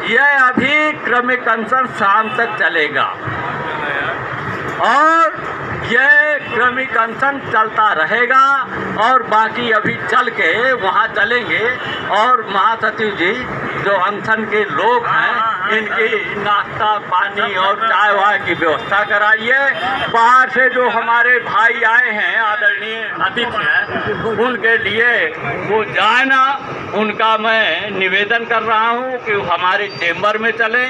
यह अभी क्रमिक अनशन शाम तक चलेगा और ये क्रमिक अनशन चलता रहेगा और बाकी अभी चल के वहाँ चलेंगे और महासचिव जी जो अनशन के लोग हैं इनकी नाश्ता पानी और चाय वाय की व्यवस्था कराइए। बाहर से जो हमारे भाई आए हैं आदरणीय अतिथि हैं उनके लिए वो जाए ना, उनका मैं निवेदन कर रहा हूँ कि हमारे चेंबर में चलें।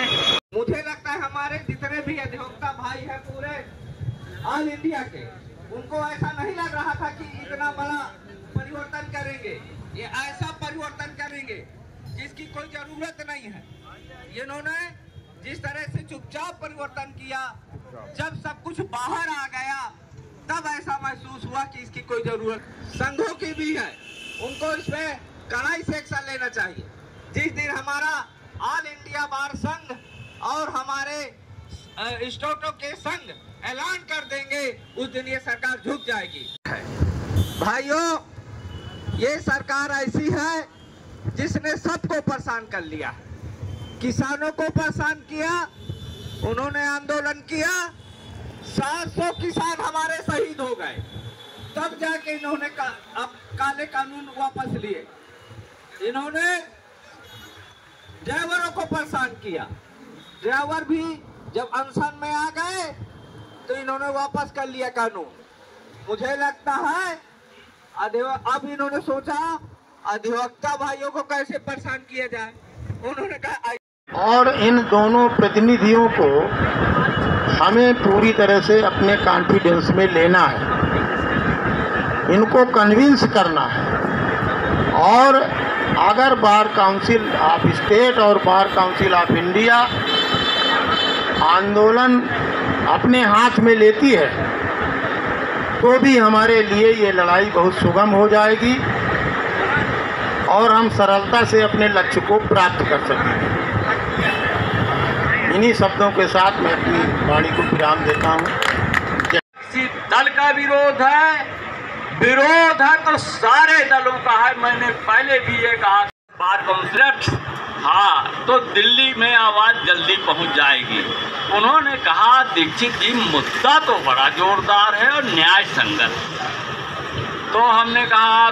मुझे लगता है हमारे जितने भी अधिवक्ता भाई हैं पूरे ऑल इंडिया के, उनको ऐसा नहीं लग रहा था कि इतना बड़ा परिवर्तन करेंगे, ये ऐसा परिवर्तन करेंगे जिसकी कोई जरूरत नहीं है। इन्होंने जिस तरह से चुपचाप परिवर्तन किया, जब सब कुछ बाहर आ गया तब ऐसा महसूस हुआ कि इसकी कोई जरूरत। संघों की भी है, उनको इसमें कड़ाई से एक्शन लेना चाहिए। जिस दिन हमारा ऑल इंडिया बार संघ और हमारे स्टोटो के संघ ऐलान कर देंगे उस दिन ये सरकार झुक जाएगी। भाइयों, ये सरकार ऐसी है जिसने सबको परेशान कर लिया। किसानों को परेशान किया, उन्होंने आंदोलन किया, 700 किसान हमारे शहीद हो गए, तब जाके इन्होंने अब काले कानून वापस लिए। इन्होंने ड्राइवरों को परेशान किया, ड्राइवर भी जब अनशन में आ गए तो इन्होंने वापस कर लिया कानून। मुझे लगता है अब इन्होंने सोचा अधिवक्ता भाइयों को कैसे परेशान किया जाए। उन्होंने कहा और इन दोनों प्रतिनिधियों को हमें पूरी तरह से अपने कॉन्फिडेंस में लेना है, इनको कन्विंस करना है। और अगर बार काउंसिल ऑफ स्टेट और बार काउंसिल ऑफ इंडिया आंदोलन अपने हाथ में लेती है तो भी हमारे लिए ये लड़ाई बहुत सुगम हो जाएगी और हम सरलता से अपने लक्ष्य को प्राप्त कर सकेंगे। इन्हीं शब्दों के साथ मैं अपनी वाणी को विराम देता हूँ। किसी दल का विरोध है तो सारे दलों का है। मैंने पहले भी ये कहा बार काउंसिल, हाँ तो दिल्ली में आवाज़ जल्दी पहुंच जाएगी। उन्होंने कहा दीक्षित जी मुद्दा तो बड़ा जोरदार है और न्याय संगत। तो हमने कहा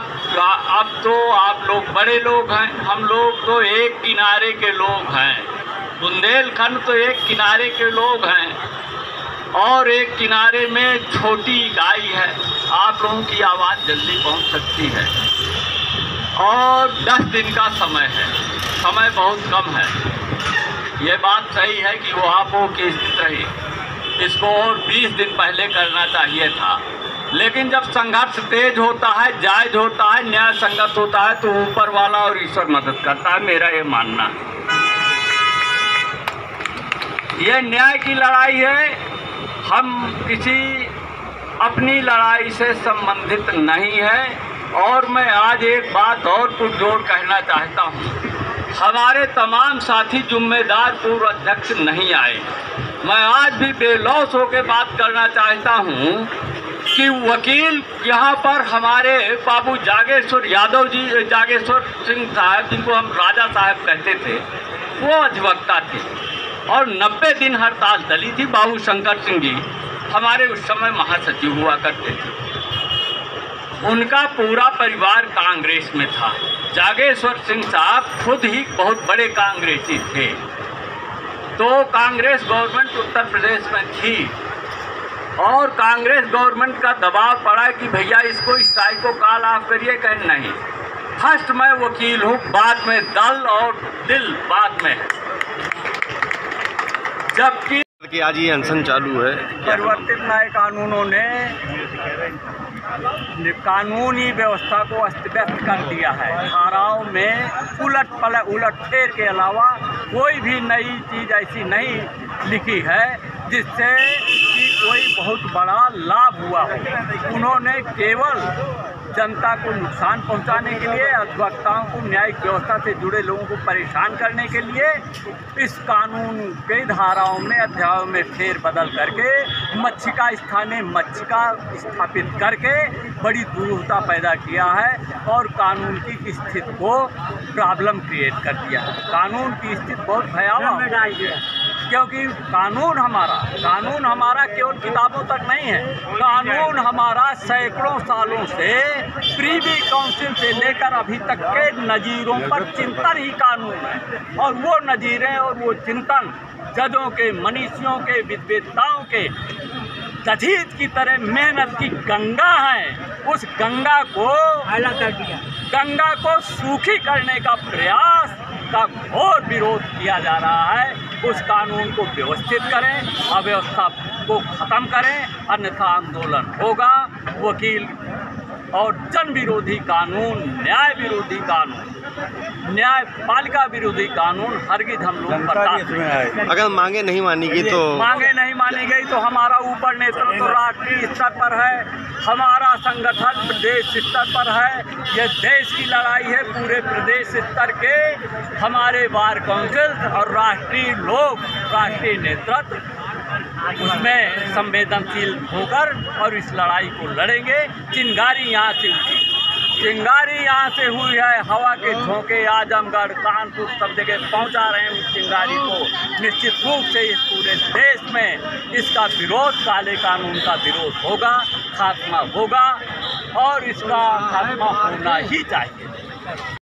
अब तो आप लोग बड़े लोग हैं, हम लोग तो एक किनारे के लोग हैं, बुंदेलखंड तो एक किनारे के लोग हैं और एक किनारे में छोटी इकाई है। आप लोगों की आवाज़ जल्दी पहुंच सकती है और 10 दिन का समय है, समय बहुत कम है। ये बात सही है कि वो आपो की स्थिति रही, इसको और 20 दिन पहले करना चाहिए था। लेकिन जब संघर्ष तेज होता है, जायज होता है, न्याय संगत होता है तो ऊपर वाला और ईश्वर मदद करता है, मेरा ये मानना है। ये न्याय की लड़ाई है, हम किसी अपनी लड़ाई से संबंधित नहीं है। और मैं आज एक बात और पुरजोर कहना चाहता हूँ, हमारे तमाम साथी जिम्मेदार पूर्व अध्यक्ष नहीं आए। मैं आज भी बेलौस होकर बात करना चाहता हूँ कि वकील यहाँ पर हमारे बाबू जागेश्वर यादव जी, जागेश्वर सिंह साहब जिनको हम राजा साहब कहते थे, वो अधिवक्ता थे और 90 दिन हड़ताल चली थी। बाबू शंकर सिंह जी हमारे उस समय महासचिव हुआ करते थे, उनका पूरा परिवार कांग्रेस में था। जागेश्वर सिंह साहब खुद ही बहुत बड़े कांग्रेसी थे। तो कांग्रेस गवर्नमेंट उत्तर प्रदेश में थी और कांग्रेस गवर्नमेंट का दबाव पड़ा कि भैया इसको स्ट्राइक को कॉल ऑफ करिए। कहें नहीं, फर्स्ट मैं वकील हूँ, बाद में दल और दिल बाद में है। जबकि आज ये अनशन चालू है, परिवर्तित न्याय कानूनों ने कानूनी व्यवस्था को अस्त व्यस्त कर दिया है। धाराओं में उलट फेर के अलावा कोई भी नई चीज़ ऐसी नहीं लिखी है जिससे कि कोई बहुत बड़ा लाभ हुआ हो। उन्होंने केवल जनता को नुकसान पहुंचाने के लिए, अधिवक्ताओं को, न्यायिक व्यवस्था से जुड़े लोगों को परेशान करने के लिए इस कानून के धाराओं में, अध्यायों में फेरबदल करके मक्षिका स्थानीय मक्षिका स्थापित करके बड़ी दुरूहता पैदा किया है और कानून की स्थिति को प्रॉब्लम क्रिएट कर दिया है। कानून की स्थिति बहुत भयावह है, क्योंकि कानून हमारा केवल किताबों तक नहीं है। कानून हमारा सैकड़ों सालों से प्रीवी काउंसिल से लेकर अभी तक के नज़ीरों पर चिंतन ही कानून है, और वो नज़ीरें और वो चिंतन जजों के, मनीषियों के, विद्वताओं के तजीद की तरह मेहनत की गंगा है। उस गंगा को सूखी करने का प्रयास का घोर विरोध किया जा रहा है। उस कानून को व्यवस्थित करें, अव्यवस्था को ख़त्म करें, अन्यथा आंदोलन होगा। वकील और जन विरोधी कानून, न्याय विरोधी कानून, न्यायपालिका विरोधी कानून हरगिज़ हम लोग बर्दाश्त नहीं करेंगे। अगर मांगे नहीं मानी गई तो हमारा ऊपर नेतृत्व तो राष्ट्रीय स्तर पर है, हमारा संगठन प्रदेश स्तर पर है। यह देश की लड़ाई है। पूरे प्रदेश स्तर के हमारे बार काउंसिल और राष्ट्रीय लोग, राष्ट्रीय नेतृत्व उसमें संवेदनशील होकर और इस लड़ाई को लड़ेंगे। चिंगारी यहाँ से उठी, चिंगारी यहाँ से हुई है। हवा के झोंके आजमगढ़, कानपुर सब जगह पहुँचा रहे हैं उस चिंगारी को। निश्चित रूप से इस पूरे देश में इसका विरोध, काले कानून का विरोध होगा, खात्मा होगा और इसका खात्मा होना ही चाहिए।